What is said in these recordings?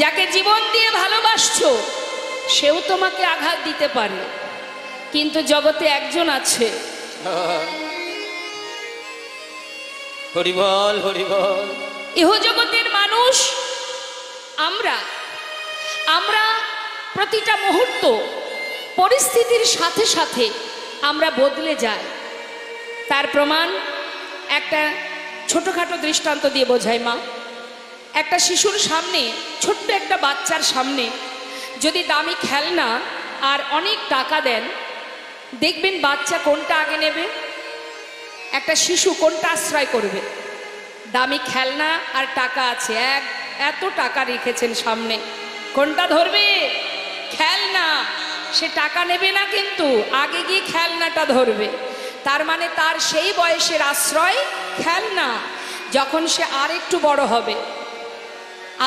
যাকে জীবন দিয়ে ভালোবাসছো সেও তোমাকে আঘাত দিতে পারে, কিন্তু জগতে একজন আছে। হরি বল, হরি বল। ইহ জগতের মানুষ আমরা প্রতিটা মুহূর্ত পরিস্থিতির সাথে সাথে আমরা বদলে যাই। তার প্রমাণ একটা ছোটখাটো দৃষ্টান্ত দিয়ে বোঝাই মা। একটা শিশুর সামনে, ছোট্ট একটা বাচ্চার সামনে যদি দামি খেলনা আর অনেক টাকা দেন, দেখবেন বাচ্চা কোনটা আগে নেবে? একটা শিশু কোনটা আশ্রয় করবে? দামি খেলনা আর টাকা আছে, এত টাকা রেখেছেন সামনে, কোনটা ধরবে? খেলনা। সে টাকা নেবে না, কিন্তু আগে গিয়ে খেলনাটা ধরবে। তার মানে তার সেই বয়সের আশ্রয় খেলনা। যখন সে আর একটু বড় হবে,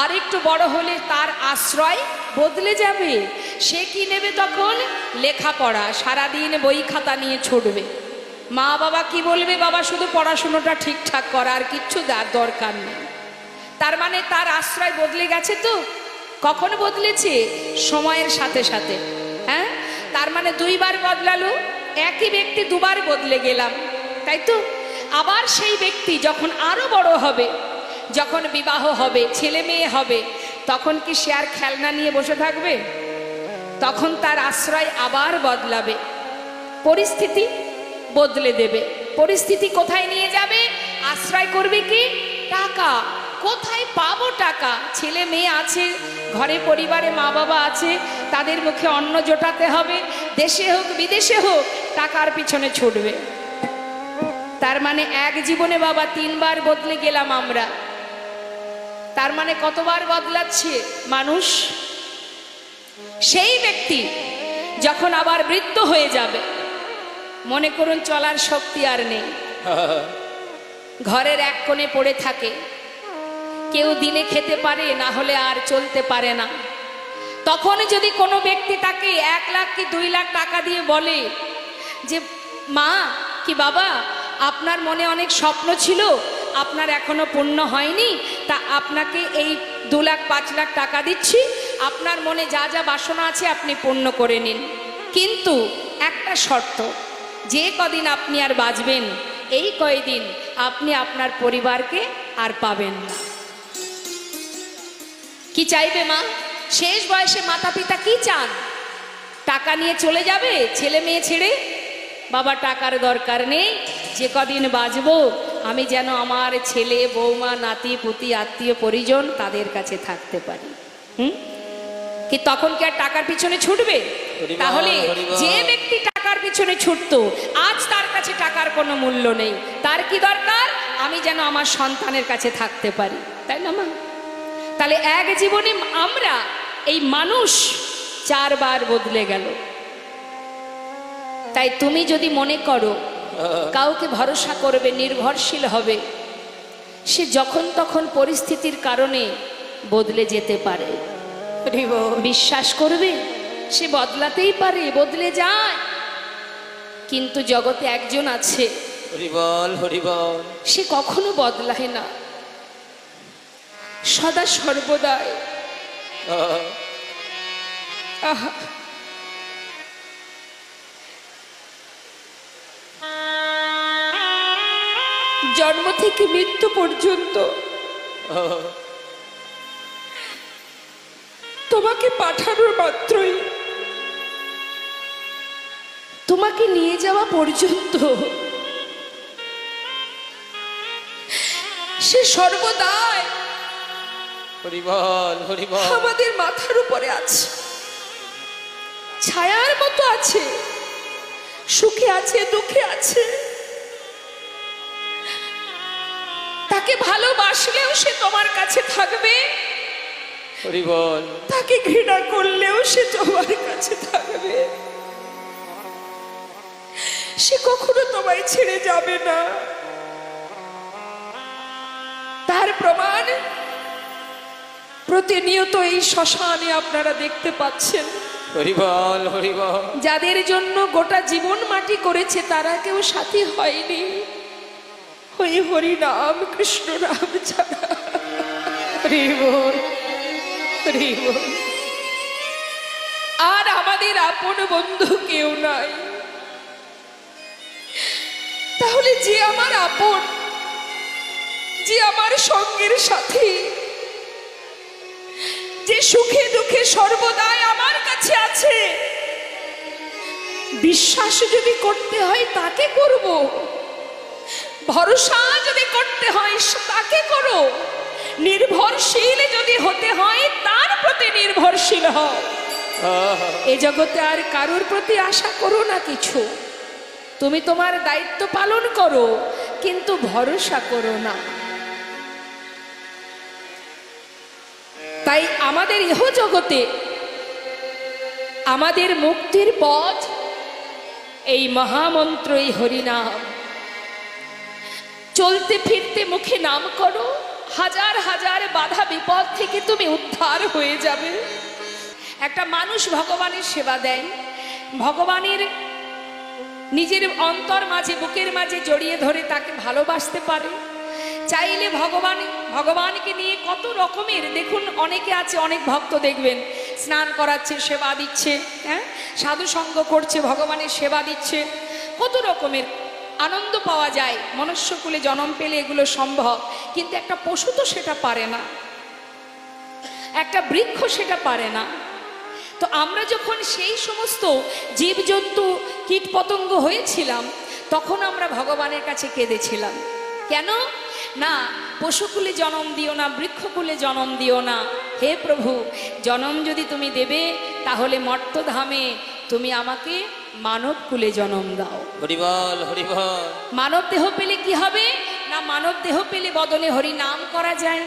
আর একটু বড় হলে তার আশ্রয় বদলে যাবে। সে কি নেবে তখন? লেখাপড়া। সারাদিন বই খাতা নিয়ে ছুটবে। মা বাবা কি বলবে? বাবা শুধু পড়াশুনোটা ঠিকঠাক করা, আর কিচ্ছু দরকার নেই। তার মানে তার আশ্রয় বদলে গেছে। তো কখন বদলেছে? সময়ের সাথে সাথে। হ্যাঁ, তার মানে দুইবার বদলালো। একই ব্যক্তি দুবার বদলে গেলাম, তাই তো? আবার সেই ব্যক্তি যখন আরো বড় হবে, যখন বিবাহ হবে, ছেলে মেয়ে হবে, তখন কি সে আর খেলনা নিয়ে বসে থাকবে? তখন তার আশ্রয় আবার বদলাবে। পরিস্থিতি বদলে দেবে। পরিস্থিতি কোথায় নিয়ে যাবে? আশ্রয় করবে কি? টাকা। কোথায় পাবো টাকা? ছেলে মেয়ে আছে, ঘরে পরিবারে মা বাবা আছে, তাদের মুখে অন্ন জোটাতে হবে। দেশে হোক বিদেশে হোক, টাকার পিছনে ছুটবে। তার মানে এক জীবনে বাবা 3 বার বদলে গেলাম আমরা। তার মানে কতবার বদলাচ্ছে মানুষ? সেই ব্যক্তি যখন আবার বৃদ্ধ হয়ে যাবে, মনে করুন চলার শক্তি আর নেই, ঘরের এক কোণে পড়ে থাকে, কেউ দিনে খেতে পারে, না হলে আর চলতে পারে না। তখন যদি কোনো ব্যক্তি তাকে 1 লাখ কি 2 লাখ টাকা দিয়ে বলে যে মা কি বাবা, আপনার মনে অনেক স্বপ্ন ছিল, আপনার এখনো পূর্ণ হয়নি, তা আপনাকে এই 2 লাখ 5 লাখ টাকা দিচ্ছি, আপনার মনে যা যা বাসনা আছে আপনি পূর্ণ করে নিন, কিন্তু একটা শর্ত, যে কদিন আপনি আর বাঁচবেন এই কয়দিন আপনি আপনার পরিবারকে আর পাবেন না। কি চাইবে মা? শেষ বয়সে মাতা পিতা কি চান? টাকা নিয়ে চলে যাবে ছেলে মেয়ে ছেড়ে? বাবা টাকার দরকার নেই, যে কদিন বাঁচবো আমি যেন আমার ছেলে বৌমা নাতি পুতি আত্মীয় পরিজন তাদের কাছে থাকতে পারি। কি তখন কি আর টাকার পিছনে ছুটবে? তাহলে যে ব্যক্তি টাকার পিছনে ছুটতো, আজ তার কাছে টাকার কোনো মূল্য নেই। তার কি দরকার? আমি যেন আমার সন্তানের কাছে থাকতে পারি, তাই না মা? তাহলে এক জীবনে আমরা এই মানুষ 4 বার বদলে গেল। তাই তুমি যদি মনে করো কাউকে ভরসা করবে, নির্ভরশীল হবে, সে যখন তখন পরিস্থিতির কারণে বদলে যেতে পারে। বিশ্বাস করবে সে বদলাতেই পারে, বদলে যায়। কিন্তু জগতে একজন আছে, হরি বল, হরি বল, সে কখনো বদলায় না, সদা সর্বদাই। জন্ম থেকে মৃত্যু পর্যন্ত তোমাকে পাঠানোর মাত্রই, তোমাকে নিয়ে যাওয়া পর্যন্ত সে সর্বদাই হরি বল, হরি বল, আমাদের মাথার উপরে আছে, ছায়ার মতো আছে, সুখে আছে দুঃখে আছে। তাকে ভালোবাসলেও সে তোমার কাছে থাকবে, হরি বল, তাকে ঘৃণা করলেও সে তোমার কাছে থাকবে। সে কখনো তোমায় ছেড়ে যাবে না। তার প্রমাণ প্রতিনিয়ত এই শ্মশানে আপনারা দেখতে পাচ্ছেন। হরি বল, হরি বল, যাদের জন্য গোটা জীবন মাটি করেছে তারা কেউ সাথী হয়নি, ওই হরি নাম কৃষ্ণ নাম ছাড়া। হরি বল। হরি বল। আর আমাদের আপন বন্ধু কেউ নাই, তাহলে যে আমার আপন, যে আমার সঙ্গের সাথী, যে সুখে দুঃখে সর্বদাই আমার কাছে আছে, বিশ্বাস যদি করতে হয় তাকে করব, ভরসা যদি করতে হয় তাকে করো, নির্ভরশীল যদি হতে হয় তার প্রতি নির্ভরশীল হও। এই জগতে আর কারোর প্রতি আশা করো না কিছু, তুমি তোমার দায়িত্ব পালন করো, কিন্তু ভরসা করো না। তাই আমাদের ইহ জগতে আমাদের মুক্তির পথ এই মহামন্ত্র, এই হরিনাম। চলতে ফিরতে মুখে নাম করো, হাজার হাজার বাধা বিপদ থেকে তুমি উদ্ধার হয়ে যাবে। একটা মানুষ ভগবানের সেবা দেয়, ভগবানের নিজের অন্তর মাঝে, বুকের মাঝে জড়িয়ে ধরে তাকে ভালোবাসতে পারে। চাইলে ভগবানকে নিয়ে কত রকমের, দেখুন অনেকে আছে, অনেক ভক্ত দেখবেন স্নান করাচ্ছে, সেবা দিচ্ছে, হ্যাঁ, সাধু সঙ্গ করছে, ভগবানের সেবা দিচ্ছে, কত রকমের আনন্দ পাওয়া যায়। মনুষ্যকুলে জন্ম পেলে এগুলো সম্ভব, কিন্তু একটা পশু তো সেটা পারে না, একটা বৃক্ষ সেটা পারে না। তো আমরা যখন সেই সমস্ত জীবজন্তু কীট পতঙ্গ হয়েছিলাম, তখন আমরা ভগবানের কাছে কেঁদেছিলাম, কেন না পশুকুলে জন্ম দিও না, বৃক্ষকুলে জন্ম দিও না, হে প্রভু, জন্ম যদি তুমি দেবে তাহলে মর্তধামে তুমি আমাকে মানব কুলে জন্ম দাও। হরি বল, হরি বল। মানব দেহ পেলে কি হবে না, মানব দেহ পেলে বদনে হরি নাম করা যায়,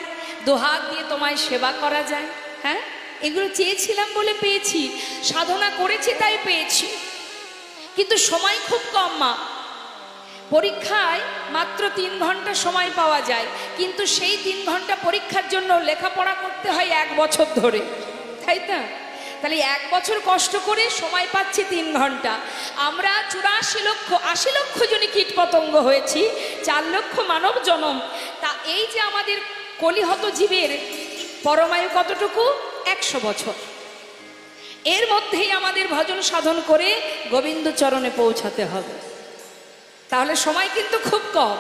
দোহাত দিয়ে তোমায় সেবা করা যায়। হ্যাঁ, এগুলো চেয়েছিলাম বলে পেয়েছি, সাধনা করেছি তাই পেয়েছি, কিন্তু সময় খুব কম। মা, পরীক্ষায় মাত্র 3 ঘন্টা সময় পাওয়া যায়, কিন্তু সেই 3 ঘন্টা পরীক্ষার জন্য লেখাপড়া করতে হয় 1 বছর ধরে, তাই না? তাহলে 1 বছর কষ্ট করে সময় পাচ্ছি 3 ঘন্টা। আমরা 84 লক্ষ 80 লক্ষ জনই কীট পতঙ্গ হয়েছি, 4 লক্ষ মানব জনম। তা এই যে আমাদের কলিহত জীবের পরমায়ু কতটুকু? 100 বছর। এর মধ্যেই আমাদের ভজন সাধন করে গোবিন্দ চরণে পৌঁছাতে হবে। তাহলে সময় কিন্তু খুব কম।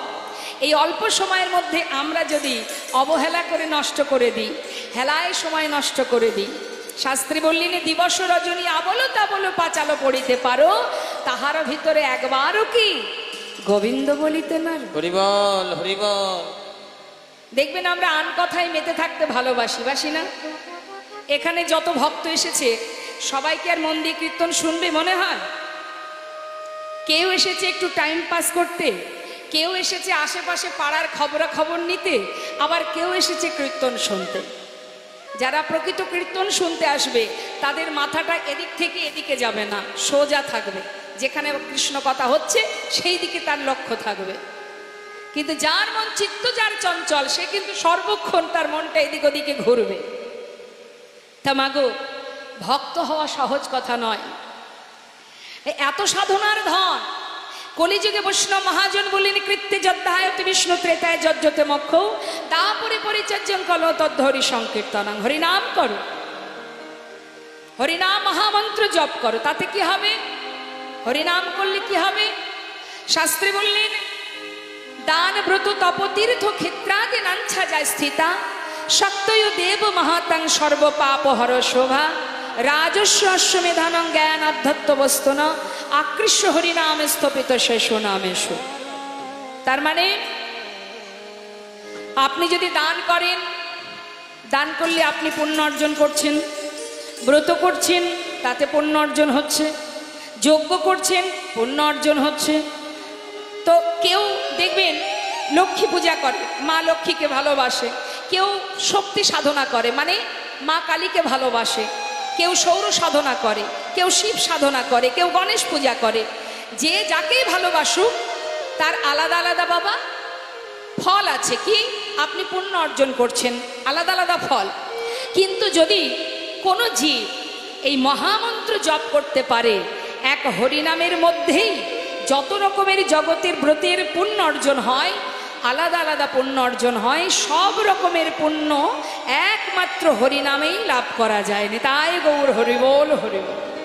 এই অল্প সময়ের মধ্যে আমরা যদি অবহেলা করে নষ্ট করে দিই, হেলায় সময় নষ্ট করে দিই, শাস্ত্রী বললেন, দিবস রজনী আবলো তাবলো পাঁচালো পড়িতে পারো, তাহার ভিতরে একবারও কি গোবিন্দ বলিতে না। হরি বল, হরি বল। দেখবেন আমরা আন কথায় মেতে থাকতে ভালোবাসি, বাসি না? এখানে যত ভক্ত এসেছে সবাইকে আর মন দিয়ে কীর্তন শুনবে মনে হয়? কেউ এসেছে একটু টাইম পাস করতে, কেউ এসেছে আশেপাশে পাড়ার খবরাখবর নিতে, আবার কেউ এসেছে কীর্তন শুনতে। যারা প্রকৃত কীর্তন শুনতে আসবে তাদের মাথাটা এদিক থেকে এদিকে যাবে না, সোজা থাকবে, যেখানে কৃষ্ণ কথা হচ্ছে সেই দিকে তার লক্ষ্য থাকবে। কিন্তু যার মন চিত্ত, যার চঞ্চল, সে কিন্তু সর্বক্ষণ তার মনটা এদিক ওদিকে ঘুরবে। তা মাগো, ভক্ত হওয়া সহজ কথা নয়। এত সাধনার ধন, কলিযুগে বৈষ্ণব মহাজন বলেন, কৃত্যে যদ্ধায়তি বিষ্ণু ত্রেতায় যজ্জতে মক্ষ তাপরে পরিচর্যং কল তদ্ধরি সংকীর্তনং। হরিনাম করো, হরিনাম মহামন্ত্র জপ করো, তাতে কি হবে? হরিনাম করলে কি হবে? শাস্ত্রী বললেন, দান ব্রত তপতীর্থ ক্ষেত্রাদি নাঞ্ছা যায় স্থিতা, শক্তয় দেব মহাতাং সর্বপাপ হর শোভা, রাজস্ব অশ্বমেধানং জ্ঞান আধ্যাত্ম বস্তুন আকৃষ্ট হরিনামে স্থপিত শেষ নামেশু। তার মানে আপনি যদি দান করেন, দান করলে আপনি পুণ্য অর্জন করছেন, ব্রত করছেন তাতে পুণ্য অর্জন হচ্ছে, যজ্ঞ করছেন পুণ্য অর্জন হচ্ছে। তো কেউ দেখবেন লক্ষ্মী পূজা করে, মা লক্ষ্মীকে ভালোবাসে, কেউ শক্তি সাধনা করে মানে মা কালীকে ভালোবাসে, কেউ সৌর সাধনা করে, কেউ শিব সাধনা করে, কেউ গণেশ পূজা করে। যে যাকেই ভালোবাসুক তার আলাদা আলাদা বাবা ফল আছে, কি আপনি পুণ্য অর্জন করছেন, আলাদা আলাদা ফল। কিন্তু যদি কোনো জীব এই মহামন্ত্র জপ করতে পারে, এক হরিনামের মধ্যেই যত রকমের জগতের ব্রতের পুণ্য অর্জন হয়, আলাদা আলাদা পুণ্য অর্জন হয়, সব রকমের পুণ্য একমাত্র হরিনামেই লাভ করা যায়। তাই গৌর হরিবোল হরিবোল।